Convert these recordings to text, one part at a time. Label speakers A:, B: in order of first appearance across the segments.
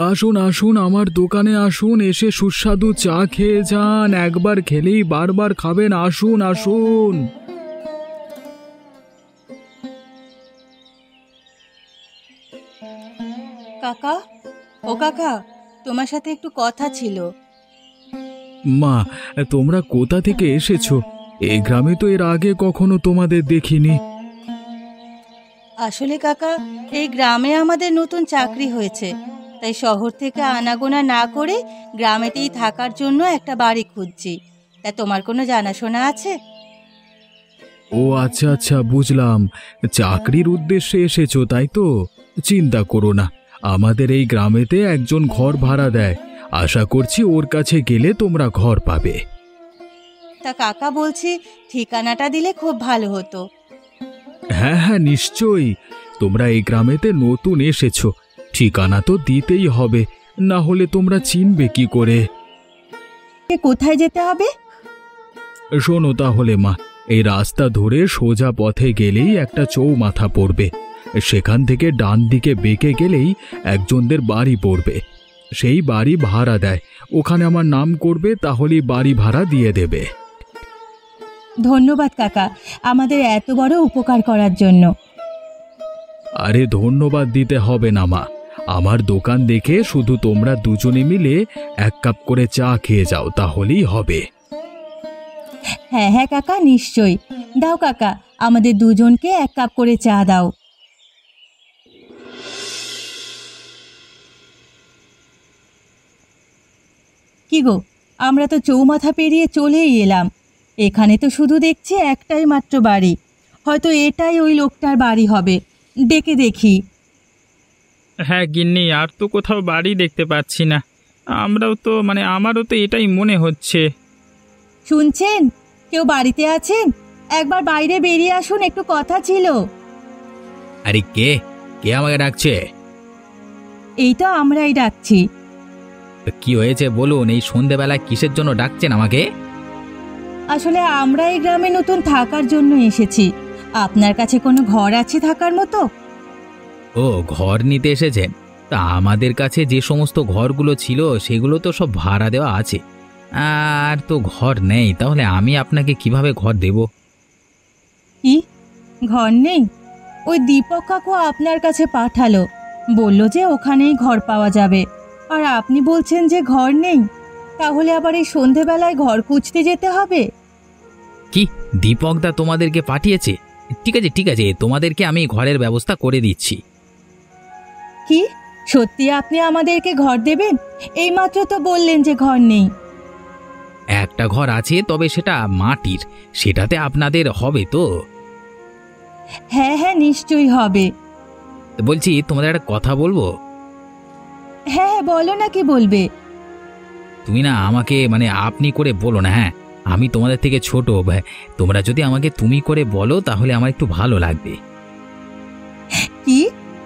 A: আসুন আসুন, আমার দোকানে আসুন, এসে সুস্বাদু চা খেয়ে যান। একবার খেলেই বারবার খাবেন। আসুন আসুন।
B: কাকা, ও কাকা, তোমার সাথে একটু কথা ছিল।
A: মা, তোমরা কোথা থেকে এসেছো? এই গ্রামে তো এর আগে কখনো তোমাদের দেখিনি।
B: আসলে কাকা, এই গ্রামে আমাদের নতুন চাকরি হয়েছে, তাই শহর থেকে আনাগোনা না করে গ্রামেতেই থাকার জন্য একটা বাড়ি খুঁজছি। তা তোমার কোনো জানাশোনা আছে?
A: ও আচ্ছা আচ্ছা, বুঝলাম। চাকরির উদ্দেশ্যে এসেছো, তাই তো? চিন্তা করো না, আমাদের এই গ্রামেতে একজন ঘর ভাড়া দেয়। আশা করছি ওর কাছে গেলে তোমরা ঘর পাবে।
B: তা কাকা, বলছি ঠিকানাটা দিলে খুব ভালো হতো।
A: হ্যাঁ হ্যাঁ, নিশ্চয়ই। তোমরা এই গ্রামেতে নতুন এসেছো, ঠিকানা তো দিতেই হবে, না হলে তোমরা চিনবে কি করে?
B: কোথায় যেতে হবে?
A: শোনো তাহলে মা, এই রাস্তা ধরে সোজা পথে গেলেই একটা চৌমাথা পড়বে। সেখান থেকে ডান দিকে বেঁকে গেলেই একজনদের বাড়ি পড়বে। সেই বাড়ি ভাড়া দেয়, ওখানে আমার নাম করবে, তাহলেই বাড়ি ভাড়া দিয়ে দেবে।
B: ধন্যবাদ কাকা, আমাদের এত বড় উপকার করার জন্য।
A: আরে ধন্যবাদ দিতে হবে না মা, আমার দোকান দেখে শুধু তোমরা দুজনে মিলে এক কাপ করে চা খেয়ে যাও, তাহলেই হবে।
B: হ্যাঁ হ্যাঁ কাকা, নিশ্চয়ই। দাও কাকা, আমাদের দুজনকে এক কাপ করে চা দাও। কি গো, আমরা তো চৌমাথা পেরিয়ে চলেই এলাম। এখানে তো শুধু দেখছি একটাই মাত্র বাড়ি। হয়তো এটাই ওই লোকটার বাড়ি হবে। ডেকে দেখি।
C: হ্যাঁ গিন্নি, আর তো কোথাও বাড়ি দেখতে পাচ্ছি না। আমারও তো এটাই মনে হচ্ছে।
B: শুনছেন? কেউ বাড়িতে আছেন? একবার বাইরে বেরিয়ে আসুন, একটু কথা ছিল।
A: আরে কে কে আমাকে ডাকছে?
B: এই তো আমরাই ডাকছি।
A: কি হয়েছে বলুন, এই সন্ধেবেলায় কিসের জন্য ডাকছেন আমাকে?
B: আসলে আমরা এই গ্রামে নতুন থাকার জন্য এসেছি। আপনার কাছে কোনো ঘর আছে থাকার মতো?
A: ও, ঘর নিতে এসেছেন? তা আমাদের কাছে যে সমস্ত ঘরগুলো ছিল সেগুলো তো সব ভাড়া দেওয়া আছে, আর তো ঘর নেই। তাহলে আমি আপনাকে কিভাবে ঘর দেব?
B: কি, ঘর নেই? ওই দীপক কাকু আপনার কাছে পাঠালো, বলল যে ওখানেই ঘর পাওয়া যাবে। আর আপনি বলছেন যে ঘর নেই? তাহলে আবার এই সন্ধেবেলায় ঘর খুঁজতে যেতে হবে?
A: কি, দীপকদা তোমাদেরকে পাঠিয়েছে? ঠিক আছে ঠিক আছে, তোমাদেরকে আমি ঘরের ব্যবস্থা করে দিচ্ছি।
B: কি, সত্যি আপনি আমাদেরকে ঘর দেবেন? এইমাত্র তো বললেন যে ঘর নেই।
A: একটা ঘর আছে, তবে সেটা মাটির, সেটাতে আপনাদের হবে তো?
B: হ্যাঁ হ্যাঁ, নিশ্চয়ই হবে।
A: বলছি, তোমাদের একটা কথা বলবো?
B: হ্যাঁ হ্যাঁ, বলো না, কি বলবে?
A: তুমি না আমাকে আপনি করে বলো না, হ্যাঁ? আমি তোমাদের থেকে ছোট, তোমরা যদি আমাকে তুমি করে বলো তাহলে আমার একটু ভালো লাগবে।
B: কি,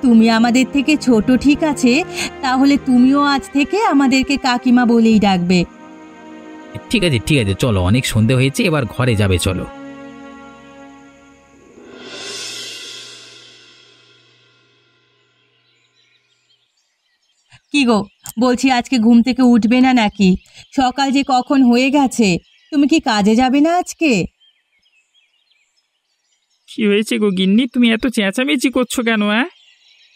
B: তুমি আমাদের থেকে ছোট? ঠিক আছে, তাহলে তুমিও আজ থেকে আমাদেরকে কাকিমা বলেই ডাকবে।
A: ঠিক আছে ঠিক আছে, চলো, অনেক সন্ধে হয়েছে, এবার ঘরে যাবে, চলো।
B: কি গো, বলছি আজকে ঘুম থেকে উঠবে না নাকি? সকাল যে কখন হয়ে গেছে। তুমি কি কাজে যাবে না আজকে?
C: কি হয়েছে গো গিন্নি, তুমি এত চেঁচামেচি করছো কেন?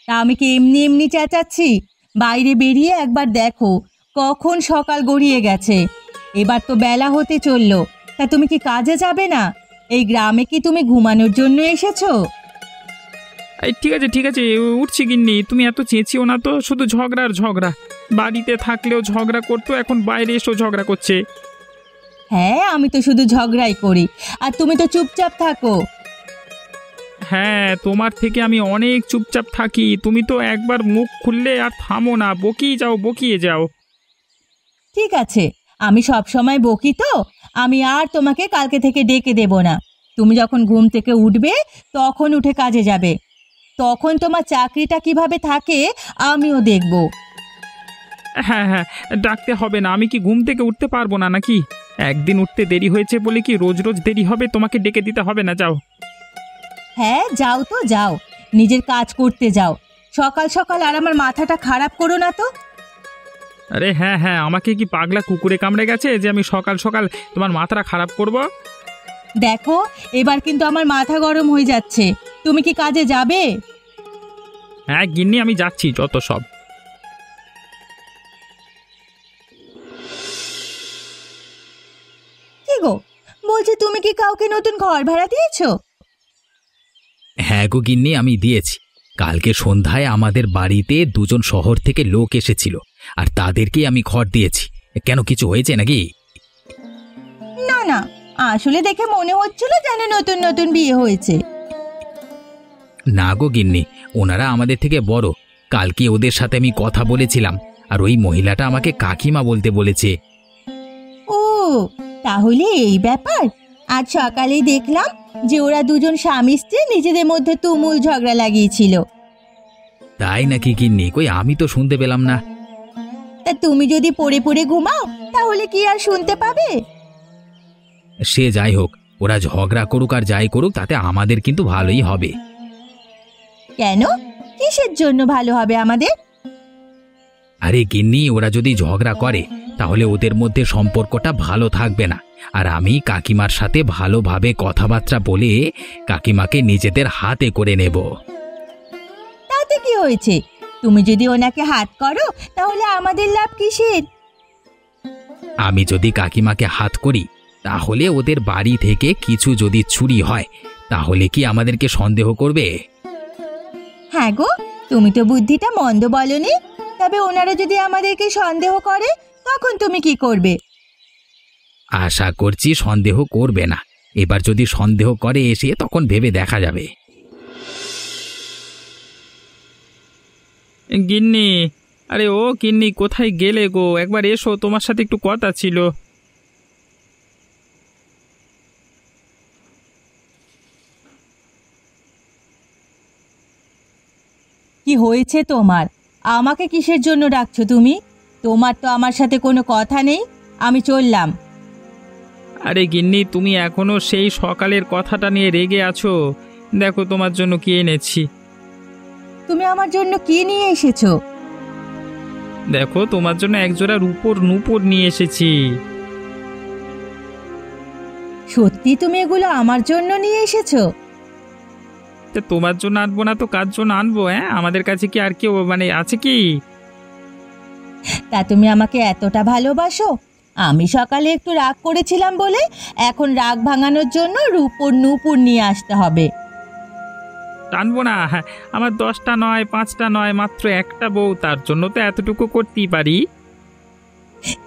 B: তা আমি কি এমনি এমনি চেঁচাচ্ছি? বাইরে বেরিয়ে একবার দেখো, কখন সকাল গড়িয়ে গেছে। এবার তো বেলা হতে চললো। তা তুমি কি কাজে যাবে না? এই গ্রামে কি তুমি ঘুমানোর জন্য এসেছো?
C: এই ঠিক আছে ঠিক আছে, উঠছি গিন্নি, তুমি এত চেঁচিও না তো। শুধু ঝগড়া আর ঝগড়া। বাড়িতে থাকলেও ঝগড়া করতো, এখন বাইরে এসেও ঝগড়া করছে।
B: হ্যাঁ, আমি তো শুধু ঝগড়াই করি, আর তুমি তো চুপচাপ থাকো।
C: হ্যাঁ, তোমার থেকে আমি অনেক চুপচাপ থাকি। তুমি তো একবার মুখ খুললে আর থামো না, বকিয়ে যাও বকিয়ে যাও।
B: ঠিক আছে, আমি সব সময় বকি তো? আমি আর তোমাকে কালকে থেকে ডেকে দেব না। তুমি যখন ঘুম থেকে উঠবে তখন উঠে কাজে যাবে। তখন তোমার চাকরিটা কিভাবে থাকে আমিও দেখব।
C: হ্যাঁ হ্যাঁ, ডাকতে হবে না। আমি কি ঘুম থেকে উঠতে পারবো না নাকি? একদিন উঠতে দেরি হয়েছে বলে কি রোজ রোজ দেরি হবে? তোমাকে ডেকে দিতে হবে না, যাও।
B: হ্যাঁ, যাও তো যাও, নিজের কাজ করতে যাও। সকাল সকাল আর আমার মাথাটা খারাপ করো না তো।
C: আরে হ্যাঁ হ্যাঁ, আমাকে কি পাগলা কুকুরে কামড়ে গেছে যে আমি সকাল সকাল তোমার মাথাটা খারাপ করব?
B: দেখো, এবার কিন্তু আমার মাথা গরম হয়ে যাচ্ছে। তুমি কি কাজে যাবে?
C: হ্যাঁ গিন্নি, আমি যাচ্ছি, যত সব।
B: কি গো, বলছি তুমি কি কাউকে নতুন ঘর ভাড়া দিয়েছো?
A: হ্যাঁ গো গিন্নি, আমি দিয়েছি। কালকে সন্ধ্যায় আমাদের বাড়িতে দুজন শহর থেকে লোক এসেছিল, আর তাদেরকেই আমি ঘর দিয়েছি। কেন, কিছু হয়েছে নাকি?
B: না না, আসলে দেখে মনে হচ্ছিল যেন নতুন নতুন বিয়ে হয়েছে।
A: না গো গিন্নি, ওনারা আমাদের থেকে বড়। কালকে ওদের সাথে আমি কথা বলেছিলাম, আর ওই মহিলাটা আমাকে কাকিমা বলতে বলেছে।
B: ও, তাহলে এই ব্যাপার। আজ সকালেই দেখলাম যে ওরা দুজন স্বামী স্ত্রী নিজেদের মধ্যে তুমুল ঝগড়া লাগিয়েছিল।
A: তাই নাকি গিন্নি? কই, আমি তো শুনতে পেলাম না।
B: তা তুমি যদি পড়ে পড়ে ঘুমাও তাহলে কি আর শুনতে পাবে?
A: সে যাই হোক, ওরা ঝগড়া করুক আর যাই করুক, তাতে আমাদের কিন্তু ভালোই হবে।
B: কেন, কিসের জন্য ভালো হবে আমাদের?
A: আরে গিন্নি, ওরা যদি ঝগড়া করে তাহলে ওদের মধ্যে সম্পর্কটা ভালো থাকবে না। আর আমি কাকিমার সাথে ভালোভাবে কথাবার্তা বলে কাকিমাকে নিজেদের হাতে করে নেব।
B: তাতে কি হয়েছে? তুমি যদি ওনাকে হাত করো তাহলে আমাদের লাভ কিসের?
A: আমি যদি কাকিমাকে হাত করি তাহলে ওদের বাড়ি থেকে কিছু যদি চুরি হয় তাহলে কি আমাদেরকে সন্দেহ করবে?
B: হ্যাঁ গো, তুমি তো বুদ্ধিটা মন্দ বলনি। তবে ওনারা যদি আমাদেরকে সন্দেহ করে তখন তুমি কি করবে?
A: আশা করছি সন্দেহ করবে না। এবার যদি সন্দেহ করে এসে, তখন ভেবে দেখা যাবে।
C: গিন্নি, আরে ও গিন্নি, কোথায় গেলে গো? একবার এসো, তোমার সাথে একটু কথা ছিল।
B: কি হয়েছে তোমার? আমাকে কিসের জন্য ডাকছো তুমি? তোমার তো আমার সাথে কোনো কথা নেই। আমি চললাম।
C: আরে গিন্নি, তুমি এখনো সেই সকালের কথাটা নিয়ে রেগে আছো। দেখো তোমার জন্য কি এনেছি।
B: তুমি আমার জন্য কি নিয়ে এসেছো?
C: দেখো, তোমার জন্য একজোড়া রূপোর নূপুর নিয়ে এসেছি।
B: সত্যি তুমি এগুলো আমার জন্য নিয়ে এসেছো?
C: তা তোমার জন্য আনবো না তো কার জন্য আনবো? হ্যাঁ, আমাদের কাছে কি আর কেউ আছে কি?
B: তা তুমি আমাকে এতটা ভালোবাসো? আমি সকালে একটু রাগ করেছিলাম বলে এখন রাগ ভাঙানোর জন্য রূপোর নূপুর নিয়ে আসতে হবে?
C: আনবো না? হ্যাঁ, আমার 10টা নয়, 5টা নয়, মাত্র একটা বউ, তার জন্য তো এতটুকু করতেই পারি।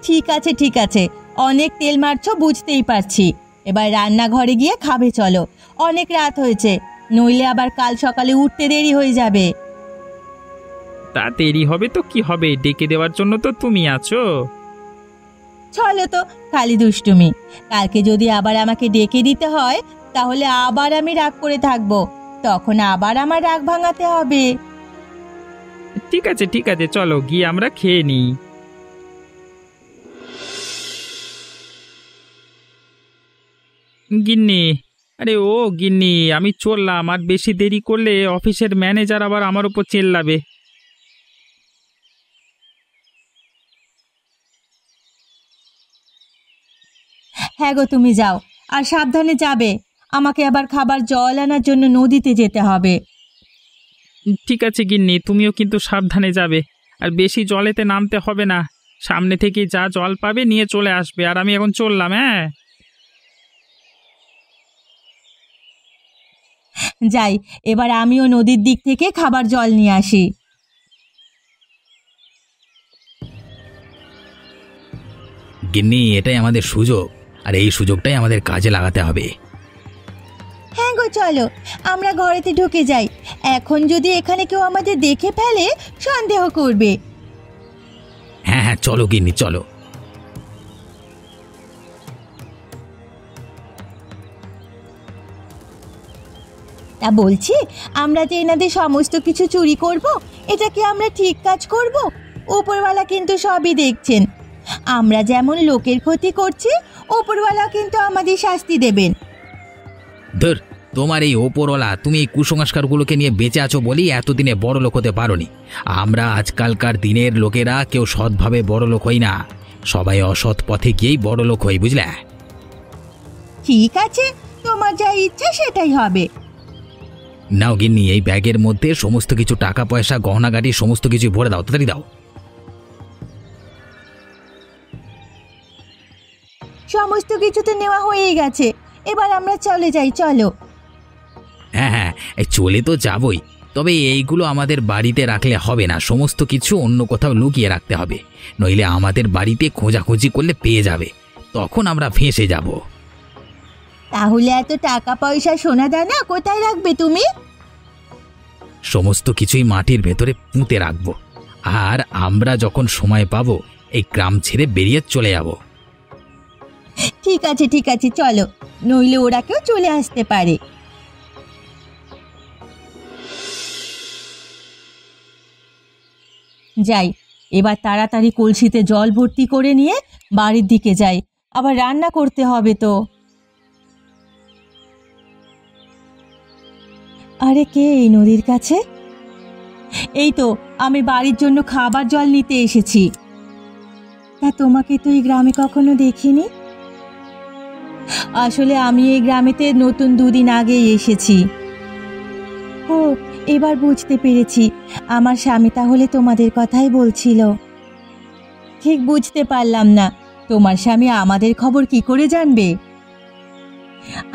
B: ঠিক আছে ঠিক আছে, অনেক তেল মারছো বুঝতেই পারছি। এবার রান্নাঘরে গিয়ে খাবে চলো। অনেক রাত হয়েছে, নইলে আবার কাল সকালে উঠতে দেরি হয়ে যাবে।
C: তা দেরি হবে তো কি হবে, ডেকে দেওয়ার জন্য তো তুমি আছো।
B: চলো তো, খালি দুষ্টুমি। কালকে যদি আবার আমাকে ডেকে দিতে হয় তাহলে আবার আমি রাগ করে থাকবো, তখন আবার আমার রাগ ভাঙাতে হবে।
C: ঠিক আছে ঠিক আছে, চলো গিয়ে আমরা খেয়ে নিই। গিন্নি, আরে ও গিন্নি, আমি চললাম। আর বেশি দেরি করলে অফিসের ম্যানেজার আবার আমার উপর চেল্লাবে।
B: হ্যাঁ গো, তুমি যাও, আর সাবধানে যাবে। আমাকে আবার খাবার জল আনার জন্য নদীতে যেতে হবে।
C: ঠিক আছে গিন্নি, তুমিও কিন্তু সাবধানে যাবে। আর বেশি জলেতে নামতে হবে না, সামনে থেকে যা জল পাবে নিয়ে চলে আসবে। আর আমি এখন চললাম। হ্যাঁ,
B: যাই, এবার আমিও নদীর দিক থেকে খাবার জল নিয়ে আসি।
A: গিন্নি, এটাই আমাদের সুযোগ, আর এই সুযোগটাই আমাদের কাজে লাগাতে হবে।
B: হ্যাঁ গো, চলো আমরা ঘরেতে ঢুকে যাই। এখন যদি এখানে কেউ আমাদের দেখে ফেলে সন্দেহ করবে।
A: হ্যাঁ হ্যাঁ, চলো গিন্নি, চলো।
B: তা বলছি, আমরা যে এনাদের সমস্ত কিছু চুরি করব, এটা কি আমরা ঠিক কাজ করব? উপরওয়ালা কিন্তু সবই দেখছেন। আমরা যেমন লোকের ক্ষতি করছি, উপরওয়ালা কিন্তু আমাদের শাস্তি দেবেন।
A: ধুর,
D: তোমার এই ওপরওয়ালা, তুমি এই কুসংস্কারগুলোকে নিয়ে বেঁচে আছো বলেই এতদিনে বড় লোক হতে পারোনি। আমরা আজকালকার দিনের লোকেরা কেউ সৎভাবে বড় লোক হই না, সবাই অসৎ পথে গিয়েই বড় লোক হই, বুঝলে?
B: ঠিক আছে, তোমার যা ইচ্ছা সেটাই হবে।
D: নাও গিন্নি, এই ব্যাগের মধ্যে সমস্ত কিছু টাকা পয়সা গহনাগাটি সমস্ত কিছু ভরে দাও, তাড়াতাড়ি দাও।
B: সমস্ত কিছু তো নেওয়া হয়েই গেছে, এবার আমরা চলে যাই, চলো।
D: হ্যাঁ হ্যাঁ, এই চলে তো যাবই, তবে এইগুলো আমাদের বাড়িতে রাখলে হবে না, সমস্ত কিছু অন্য কোথাও লুকিয়ে রাখতে হবে, নইলে আমাদের বাড়িতে খোঁজাখুঁজি করলে পেয়ে যাবে, তখন আমরা ফেঁসে যাব।
B: তাহলে এত টাকা পয়সা সোনা দানা কোথায় রাখবে তুমি?
D: সমস্ত কিছুই মাটির ভেতরে পুঁতে রাখবো, আর আমরা যখন সময় পাবো এই গ্রাম ছেড়ে বেরিয়ে চলে যাব।
B: ঠিক আছে ঠিক আছে, চলো, নইলে ওরা কেউ চলে আসতে পারে। যাই, এবার তাড়াতাড়ি কলসিতে জল ভর্তি করে নিয়ে বাড়ির দিকে যাই, আবার রান্না করতে হবে তো। আরে কে এই নদীর কাছে? এই তো, আমি বাড়ির জন্য খাবার জল নিতে এসেছি। তা তোমাকে তো এই গ্রামে কখনো দেখিনি। আসলে আমি এই গ্রামেতে নতুন 2 দিন আগেই এসেছি। ও, এবার বুঝতে পেরেছি, আমার স্বামী তাহলে তোমাদের কথাই বলছিল। ঠিক বুঝতে পারলাম না, তোমার স্বামী আমাদের খবর কি করে জানবে?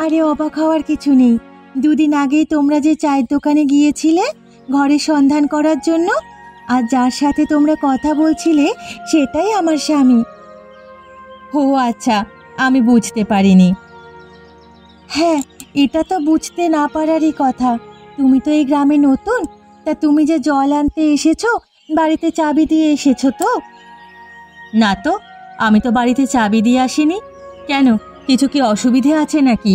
B: আরে অবাক হওয়ার কিছু নেই, 2 দিন আগেই তোমরা যে চায়ের দোকানে গিয়েছিলে ঘরের সন্ধান করার জন্য, আর যার সাথে তোমরা কথা বলছিলে সেটাই আমার স্বামী। ও আচ্ছা, আমি বুঝতে পারিনি। হ্যাঁ, এটা তো বুঝতে না পারারই কথা, তুমি তো এই গ্রামে নতুন, তা তুমি যে জল আনতে এসেছো বাড়িতে চাবি দিয়ে এসেছো তো? না তো, আমি তো বাড়িতে চাবি দিয়ে আসিনি। কেন, কিছু কি অসুবিধে আছে নাকি?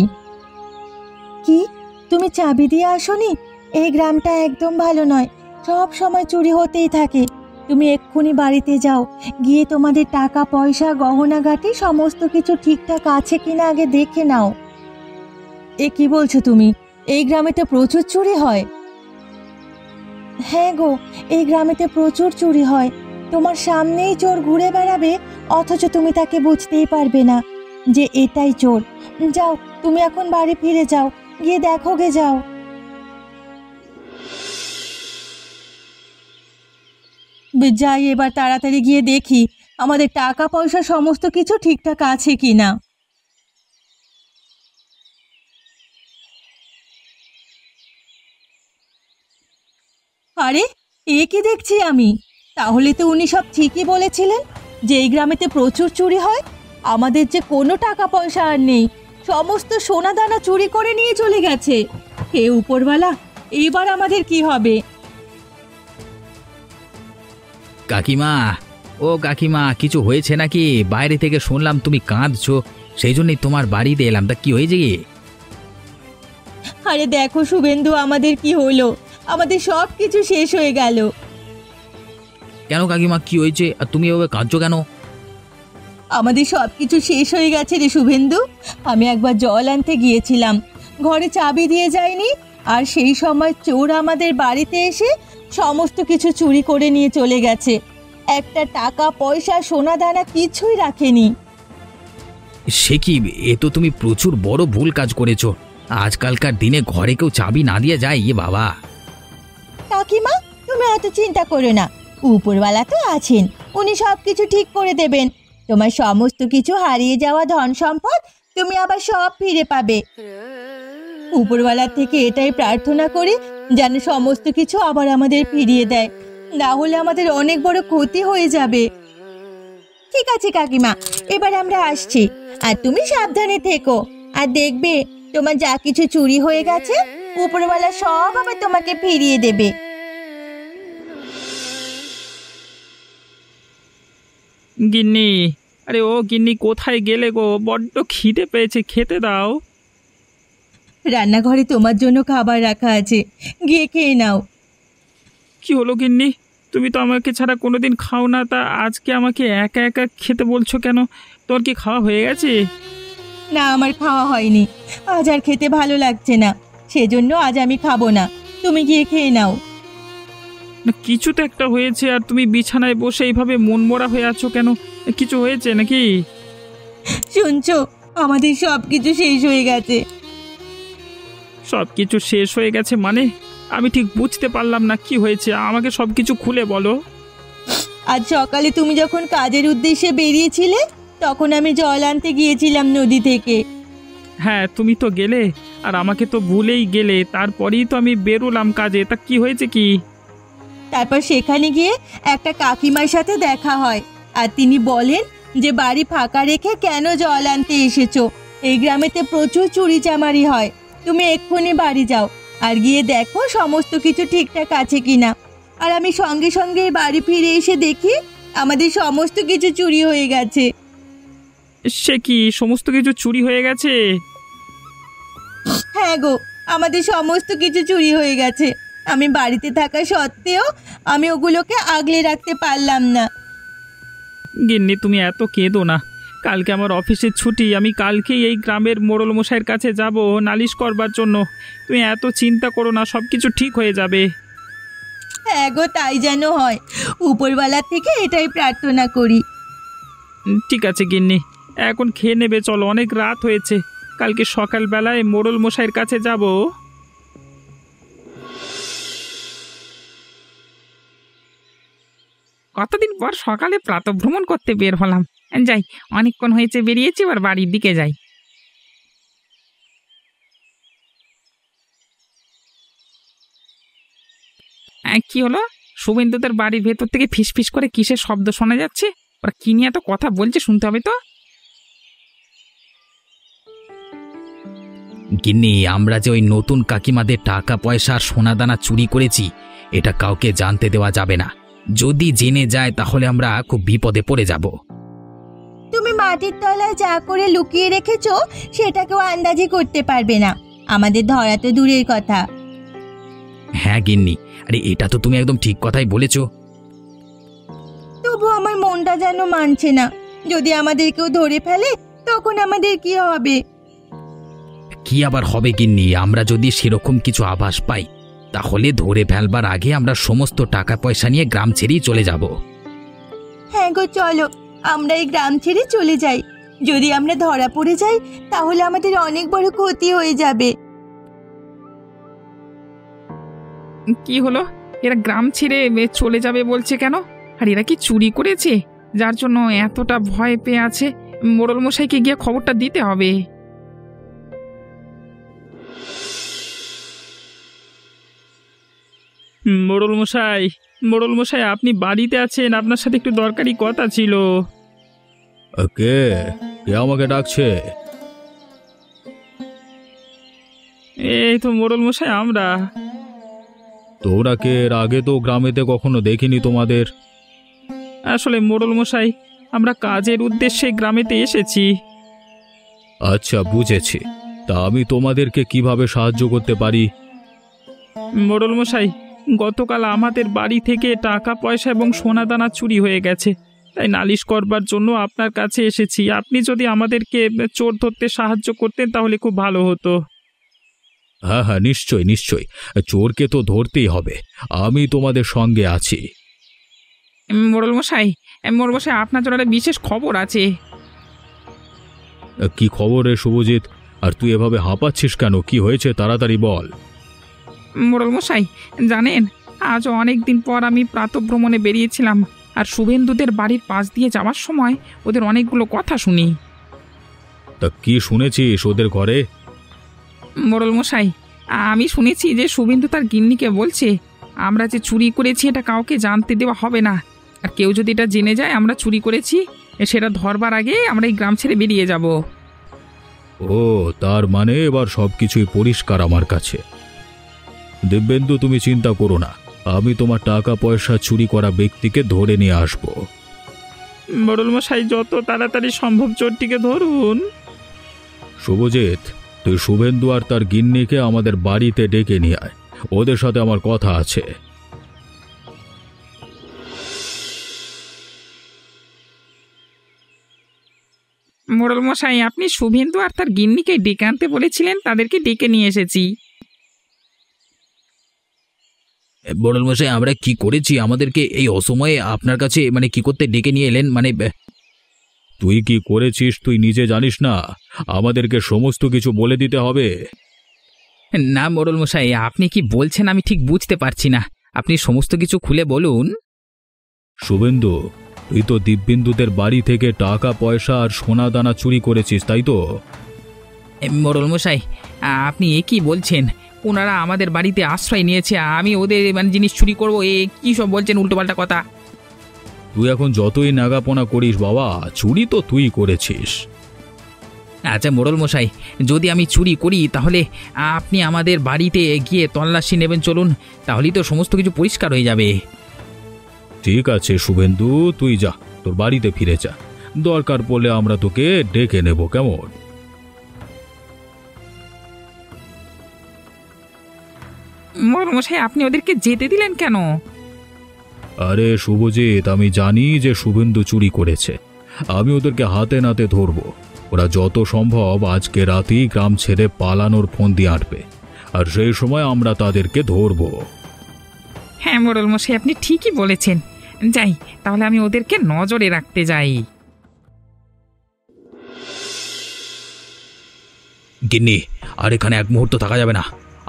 B: কি, তুমি চাবি দিয়ে আসোনি? এই গ্রামটা একদম ভালো নয়, সব সময় চুরি হতেই থাকে। তুমি এক্ষুনি বাড়িতে যাও, গিয়ে তোমাদের টাকা পয়সা গহনাগাটি সমস্ত কিছু ঠিকঠাক আছে কিনা আগে দেখে নাও। এ কি বলছো তুমি? এই গ্রামেতে প্রচুর চুরি হয়? হ্যাঁ গো, এই গ্রামেতে প্রচুর চুরি হয়। তোমার সামনেই চোর ঘুরে বেড়াবে, অথচ তুমি তাকে বুঝতেই পারবে না যে এটাই চোর। যাও, তুমি এখন বাড়ি ফিরে যাও, গিয়ে দেখো গে, যাও। যাই, এবার তাড়াতাড়ি গিয়ে দেখি আমাদের টাকা পয়সা সমস্ত কিছু ঠিকঠাক আছে কিনা। আরে, এ কি দেখছি আমি? তাহলে তো উনি সব ঠিকই বলেছিলেন যে এই গ্রামেতে প্রচুর চুরি হয়। আমাদের যে কোনো টাকা পয়সা আর নেই, সমস্ত সোনা দানা চুরি করে নিয়ে চলে গেছে। হে উপরওয়ালা, এইবার আমাদের কি হবে?
D: কাকিমা, ও কাকিমা, কিছু হয়েছে নাকি? বাইরে থেকে শুনলাম তুমি কাঁদছো, সেই জন্যই তোমার বাড়িতে এলাম। তা কি হয়েছে কি?
B: আরে দেখো শুভেন্দু, আমাদের কি হলো, আমাদের সব কিছু শেষ হয়ে গেল।
D: কেন কাকিমা, কি হয়েছে? আর তুমি এভাবে কাঁদছো কেন?
B: আমাদের সব কিছু শেষ হয়ে গেছে রে শুভেন্দু। আমি একবার জল আনতে গিয়েছিলাম, ঘরে চাবি দিয়ে যায়নি, আর সেই সময় চোর আমাদের বাড়িতে এসে সমস্ত কিছু চুরি করে নিয়ে চলে গেছে। একটা টাকা পয়সা সোনা দানা কিছুই রাখেনি।
D: সে কি, এ তো তুমি প্রচুর বড় ভুল কাজ করেছো। আজকালকার দিনে ঘরে কেউ চাবি না দিয়ে যায়? এ বাবা!
B: কাকিমা, তুমি অত চিন্তা করো না, উপরওয়ালা তো আছেন, উনি সব কিছু ঠিক করে দেবেন। তোমার সমস্ত কিছু হারিয়ে যাওয়া ধন সম্পদ তুমি আবার সব ফিরে পাবে। উপরওয়ালার থেকে এটাই প্রার্থনা করি যেন সমস্ত কিছু আবার আমাদের ফিরিয়ে দেয়, না হলে আমাদের অনেক বড় ক্ষতি হয়ে যাবে। ঠিক আছে কাকিমা, এবার আমরা আসছি, আর তুমি সাবধানে থেকো। আর দেখবে, তোমার যা কিছু চুরি হয়ে গেছে উপরওয়ালা সব আবার তোমাকে ফিরিয়ে দেবে।
C: গিন্নি, আরে ও গিন্নি, কোথায় গেলে গো? বড্ড খিদে পেয়েছে, খেতে দাও।
B: রান্নাঘরে তোমার জন্য খাবার রাখা আছে, গিয়ে খেয়ে নাও।
C: কি হলো গিন্নি, তুমি তো আমাকে ছাড়া কোনোদিন খাও না, তা আজকে আমাকে একা একা খেতে বলছো কেন? তোর কি খাওয়া হয়ে গেছে?
B: না, আমার খাওয়া হয়নি, আজ আর খেতে ভালো লাগছে না। সেজন্য আজ আমি খাবো না। তুমি গিয়ে খেয়ে নাও।
C: না, কিছু তো একটা হয়েছে আর তুমি বিছানায় বসে এইভাবে মনমরা হয়ে আছো কেন? কিছু হয়েছে নাকি?
B: শুনছো, আমাদের সব কিছু শেষ হয়ে গেছে।
C: সব কিছু শেষ হয়ে গেছে মানে? আমি ঠিক বুঝতে পারলাম না কি হয়েছে, আমাকে সব কিছু খুলে বলো।
B: আজ সকালে তুমি যখন কাজের উদ্দেশ্যে বেরিয়েছিলে, তখন আমি জল আনতে গিয়েছিলাম নদী থেকে।
C: হ্যাঁ, তুমি তো গেলে আর আমাকে তো ভুলেই গেলে, তারপরেই তো আমি বেরোলাম কাজে। তা কি হয়েছে কি?
B: তারপর সেখানে গিয়ে একটা কাকিমার সাথে দেখা হয়, আর তিনি বলেন যে বাড়ি ফাঁকা রেখে কেন জল আনতে এসেছো, এই গ্রামেতে প্রচুর চুরি চামারি হয়, তুমি এক্ষুনি বাড়ি যাও আর গিয়ে দেখো সমস্ত কিছু ঠিকঠাক আছে কিনা। আর আমি সঙ্গে সঙ্গে বাড়ি ফিরে এসে দেখি আমাদের সমস্ত কিছু চুরি হয়ে গেছে।
C: সে কি, সমস্ত কিছু চুরি হয়ে গেছে?
B: হ্যাঁ গো, আমাদের সমস্ত কিছু চুরি হয়ে গেছে। আমি বাড়িতে থাকা সত্ত্বেও আমি ওগুলোকে আগলে রাখতে পারলাম না।
C: গিন্নি, তুমি এত কেঁদো না। কালকে আমার অফিসের ছুটি, আমি কালকেই এই গ্রামের মোড়ল মশাইয়ের কাছে যাব নালিশ করবার জন্য। তুমি এত চিন্তা করো না, সব কিছু ঠিক হয়ে যাবে।
B: হ্যাঁ গো, তাই যেন হয়। উপরওয়ালার থেকে এটাই প্রার্থনা করি।
C: ঠিক আছে গিন্নি, এখন খেয়ে নেবে, চলো, অনেক রাত হয়েছে। কালকে সকালবেলায় মোড়ল মশাইয়ের কাছে যাব। কতদিন পর সকালে প্রাতঃভ্রমণ করতে বের হলাম। যাই, অনেকক্ষণ হয়েছে বেরিয়েছি, এবার বাড়ির দিকে যাই। কি হলো? শুভেন্দুদের বাড়ির ভেতর থেকে ফিসফিস করে কিসের শব্দ শোনা যাচ্ছে? ওরা কি নিয়ে এত কথা বলছে, শুনতে হবে তো।
D: গিন্নি, আমরা যে ওই নতুন কাকিমাদের টাকা পয়সা আর সোনাদানা চুরি করেছি, এটা কাউকে জানতে দেওয়া যাবে না। যদি জেনে যায় তাহলে আমরা খুব বিপদে পড়ে যাব।
B: তুমি মাটির তলায় যা করে লুকিয়ে রেখেছো সেটাকেও আন্দাজি করতে পারবে না। আমাদের ধরা তো দূরের কথা।
D: হ্যাঁ গিন্নি, আরে এটা তো তুমি একদম ঠিক কথাই বলেছ।
B: তবু আমার মনটা যেন মানছে না। যদি আমাদের কেউ ধরে ফেলে তখন আমাদের কি হবে?
D: কি আবার হবে গিন্নি, আমরা যদি সেরকম কিছু আভাস পাই তাহলে ধরে ফেলবার আগে আমরা সমস্ত টাকা পয়সা নিয়ে গ্রাম ছেড়েই চলে যাব।
B: হ্যাঁ গো, চলো আমরা এই গ্রাম ছেড়ে চলে যাই। যদি আমরা ধরা পড়ে যাই তাহলে আমাদের অনেক বড় ক্ষতি হয়ে যাবে।
C: কি হলো? এরা গ্রাম ছেড়ে চলে যাবে বলছে কেন? আর এরা কি চুরি করেছে যার জন্য এতটা ভয় পেয়ে আছে? মোড়ল মশাইকে গিয়ে খবরটা দিতে হবে। মোড়ল মশাই, মোড়ল মশাই, আপনি বাড়িতে আছেন? আপনার সাথে একটু দরকারি কথা ছিল।
A: কে কে আমাকে ডাকছে?
C: এই তো মোড়ল মশাই, আমরা।
A: তোরা কে? এর আগে তো গ্রামেতে কখনো দেখিনি তোমাদের।
C: আসলে মোড়ল মশাই, আমরা কাজের উদ্দেশ্যে গ্রামেতে এসেছি।
A: আচ্ছা, বুঝেছি। তা আমি তোমাদেরকে কিভাবে সাহায্য করতে পারি?
C: মোড়ল মশাই, গতকাল আমাদের বাড়ি থেকে টাকা পয়সা এবং সোনাদানা চুরি হয়ে গেছে, তাই নালিশ করবার জন্য আপনার কাছে এসেছি। আপনি যদি আমাদেরকে চোর ধরতে সাহায্য করতেন তাহলে খুব ভালো হতো।
A: হ্যাঁ হ্যাঁ, নিশ্চয় নিশ্চয়, চোরকে তো ধরতেই হবে। আমি তোমাদের সঙ্গে আছি।
C: মোড়ল মশাই, আপনার জন্য একটা বিশেষ খবর আছে।
A: কি খবর রে শুভজিৎ? আর তুই এভাবে হাঁপাচ্ছিস কেন? কি হয়েছে, তাড়াতাড়ি বল।
C: মোড়ল মশাই, জানেন, আজও অনেক দিন পর আমি প্রাতঃভ্রমণে বেরিয়েছিলাম, আর শুভেন্দুদের বাড়ির পাশ দিয়ে যাওয়ার সময় ওদের অনেকগুলো কথা শুনি।
A: তা কি শুনেছিস ওদের ঘরে?
C: মোড়ল মশাই, আমি শুনেছি যে শুভেন্দু তার গিন্নিকে বলছে আমরা যে চুরি করেছি এটা কাউকে জানতে দেওয়া হবে না, আর কেউ যদি এটা জেনে যায় আমরা চুরি করেছি, সেটা ধরবার আগে আমরা এই গ্রাম ছেড়ে বেরিয়ে যাব।
A: ও, তার মানে এবার সবকিছুই পরিষ্কার আমার কাছে। দিব্যেন্দু, তুমি চিন্তা করো না, আমি তোমার টাকা পয়সা চুরি করা ব্যক্তিকে ধরে নিয়ে আসবো।
C: মোড়ল মশাই, যত তাড়াতাড়ি সম্ভব চোরটিকে ধরুন।
A: শুভজিৎ, তুই শুভেন্দু আর তার গিন্নিকে আমাদের বাড়িতে ডেকে নিয়ে আয়, ওদের সাথে আমার কথা আছে।
C: মোড়ল মশাই, আপনি শুভেন্দু আর তার গিন্নিকে ডেকে আনতে বলেছিলেন, তাদেরকে ডেকে নিয়ে এসেছি।
D: মোড়ল মশাই, আমরা কি করেছি? আমাদেরকে এই অসময়ে আপনার কাছে মানে কি করতে ডেকে নিয়ে এলেন? মানে
A: তুই কি করেছিস তুই নিজে জানিস না? আমাদেরকে সমস্ত কিছু বলে দিতে হবে।
D: না মোড়ল মশাই, আপনি কি বলছেন আমি ঠিক বুঝতে পারছি না। আপনি সমস্ত কিছু খুলে বলুন।
A: শুভেন্দু, তুই তো দিব্যেন্দুদের বাড়ি থেকে টাকা পয়সা আর সোনা দানা চুরি করেছিস, তাই তো?
D: মোড়ল মশাই, আপনি এ কি বলছেন? ওনারা আমাদের বাড়িতে আশ্রয় নিয়েছে, আমি ওদের মানে জিনিস চুরি করবো? এ কি সব বলছেন উল্টোপাল্টা কথা?
A: তুই এখন যতই নাগাপোনা করিস বাবা, চুরি তো তুই করেছিস।
D: আচ্ছা মোড়ল মশাই, যদি আমি চুরি করি তাহলে আপনি আমাদের বাড়িতে গিয়ে তল্লাশি নেবেন, চলুন, তাহলেই তো সমস্ত কিছু পরিষ্কার হয়ে যাবে।
A: ঠিক আছে শুভেন্দু, তুই যা, তোর বাড়িতে ফিরে যা। দরকার পড়লে আমরা তোকে ডেকে নেব, কেমন?
C: মোড়ল মশাই, আপনি ওদেরকে যেতে দিলেন কেন?
A: আরে শুভজিৎ, আমি জানি যে শুভেন্দু চুরি করেছে। আমি ওদেরকে হাতে নাতে ধরবো। ওরা যত সম্ভব আজকে রাতেই গ্রাম ছেড়ে পালানোর ফোন দিয়ে আঁটবে, আর সেই সময় আমরা তাদেরকে ধরবো।
C: হ্যাঁ মোড়ল মশাই, আপনি ঠিকই বলেছেন। যাই, তাহলে আমি ওদেরকে নজরে রাখতে যাই।
D: গিন্নি, আর এখানে এক মুহূর্ত থাকা যাবে না।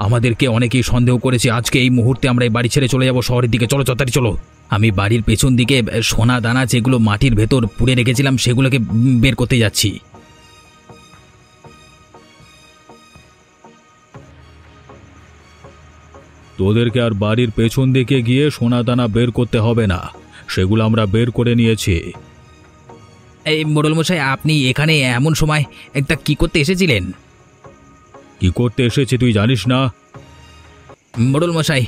D: আমাদেরকে অনেকেই সন্দেহ করেছে। আজকে এই মুহূর্তে আমরা এই বাড়ি ছেড়ে চলে যাব শহরের দিকে। চলো তাড়াতাড়ি চলো। আমি বাড়ির পেছন দিকে সোনা দানা যেগুলো মাটির ভেতর পুড়ে রেখেছিলাম সেগুলোকে বের করতে যাচ্ছি।
A: তোদেরকে আর বাড়ির পেছন দিকে গিয়ে সোনা দানা বের করতে হবে না, সেগুলো আমরা বের করে নিয়েছি।
D: এই মোড়ল মশাই, আপনি এখানে এমন সময় একটা কি করতে এসেছিলেন?
A: কি করতে এসেছি তুই জানিস না?
D: মোড়ল মশাই,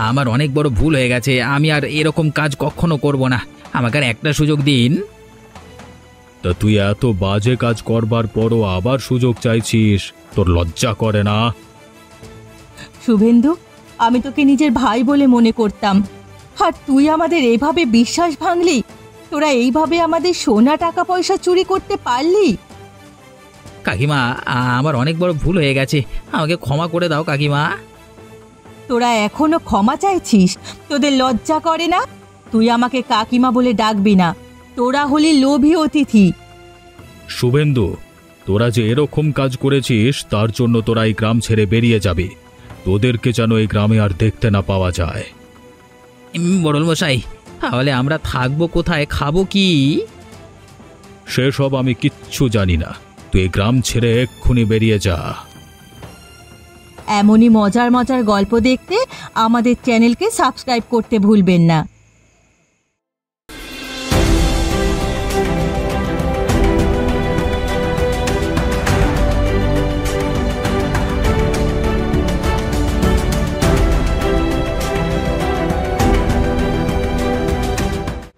D: আমার অনেক বড় ভুল হয়ে গেছে। আমি আর এরকম কাজ কখনো করব না। আমাকে আর একটা সুযোগ দিন।
A: তা তুই এত বাজে কাজ করবার পরও আবার সুযোগ চাইছিস? তোর লজ্জা করে না?
B: শুভেন্দু, আমি তোকে নিজের ভাই বলে মনে করতাম, আর তুই আমাদের এইভাবে বিশ্বাস ভাঙলি? তোরা এইভাবে আমাদের সোনা টাকা পয়সা চুরি করতে পারলি?
D: কাকিমা, আমার অনেক বড় ভুল হয়ে গেছে, আমাকে ক্ষমা করে দাও কাকিমা।
B: তোরা এখনো ক্ষমা চাইছিস? তোদের লজ্জা করে না? তুই আমাকে কাকিমা বলে ডাকবি না, তোরা হলি লোভী অতিথি।
A: শুভেন্দু, তোরা যে এরকম কাজ করেছিস তার জন্য তোরা এই গ্রাম ছেড়ে বেরিয়ে যাবি। তোদেরকে যেন এই গ্রামে আর দেখতে না পাওয়া যায়।
D: মোড়ল মশাই, তাহলে আমরা থাকবো কোথায়, খাবো কি?
A: সেসব আমি কিচ্ছু জানি না। তুই এই গ্রাম ছেড়ে এক্ষুনি বেরিয়ে যা।
B: এমনই মজার মজার গল্প দেখতে আমাদের চ্যানেলকে সাবস্ক্রাইব করতে ভুলবেন না।